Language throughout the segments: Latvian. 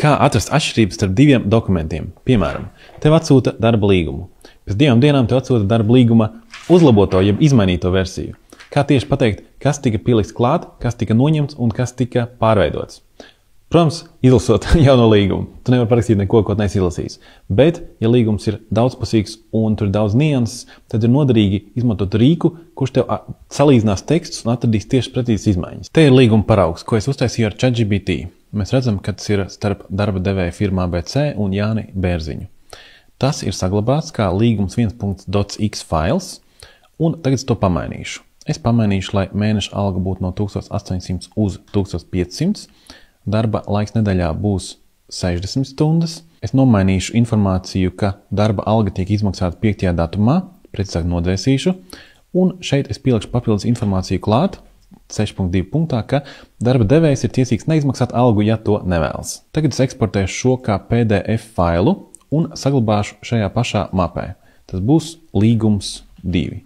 Kā atrast atšķirības starp diviem dokumentiem? Piemēram, tev atsūta darba līgumu. Pēc 2 dienām tev atsūta darba līguma uzlaboto, jeb izmainīto versiju. Kā tieši pateikt, kas tika pielikts klāt, kas tika noņemts un kas tika pārveidots? Protams, izlasot jauno līgumu, tu nevari parakstīt neko, ko neesi izlasījis. Bet, ja līgums ir daudzpusīgs un tur ir daudz nianses, tad ir noderīgi izmantot rīku, kurš tev salīdzinās tekstus un atradīs tieši precīzas izmaiņas. Te ir līguma paraugs, ko es uztaisīju ar ChatGPT. Mēs redzam, ka tas ir starp darba devēja firmā BC un Jāni Bērziņu. Tas ir saglabāts kā līgums 1.docx fails, un tagad es to pamainīšu. Es pamainīšu, lai mēneša alga būtu no 1800 uz 1500. Darba laiks nedēļā būs 60 stundas. Es nomainīšu informāciju, ka darba alga tiek izmaksāta 5. datumā, precīzāk nodvēsīšu, un šeit es pielikšu papildus informāciju klāt, 6.2 punktā, ka darba devējs ir tiesīgs neizmaksāt algu, ja to nevēlas. Tagad es eksportēšu šo kā PDF failu un saglabāšu šajā pašā mapē. Tas būs līgums 2.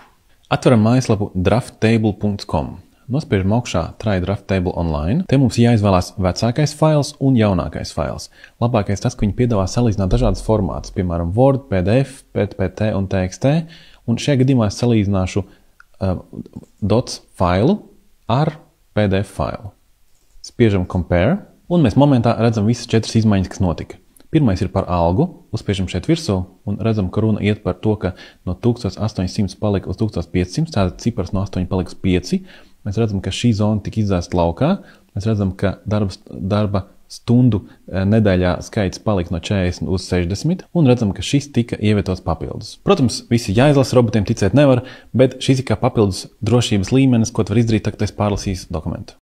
Atveram mājaslapu drafttable.com. Nospiežam augšā Try Draft Table online. Te mums jāizvēlās vecākais fails un jaunākais fails. Labākais tas, ka viņi piedāvā salīdzināt dažādas formātus, piemēram, Word, PDF, PPT un TXT. Un šajā gadījumā es salīdzināšu dots failu ar PDF failu. Spiežam Compare, un mēs momentā redzam visas 4 izmaiņas, kas notika. Pirmais ir par algu, uzspiežam šeit virsū un redzam, ka runa iet par to, ka no 1800 palika uz 1500, tātad cipars no 8 palika uz 5. Mēs redzam, ka šī zona tika izdzēsta laukā. Mēs redzam, ka darba stundu nedēļā skaits palika no 40 uz 60, un redzam, ka šis tika ievietots papildus. Protams, visi jāizlasa, robotiem ticēt nevar, bet šis ir kā papildus drošības līmenis, ko tu var izdarīt, tad, kad esi pārlasījis dokumentu.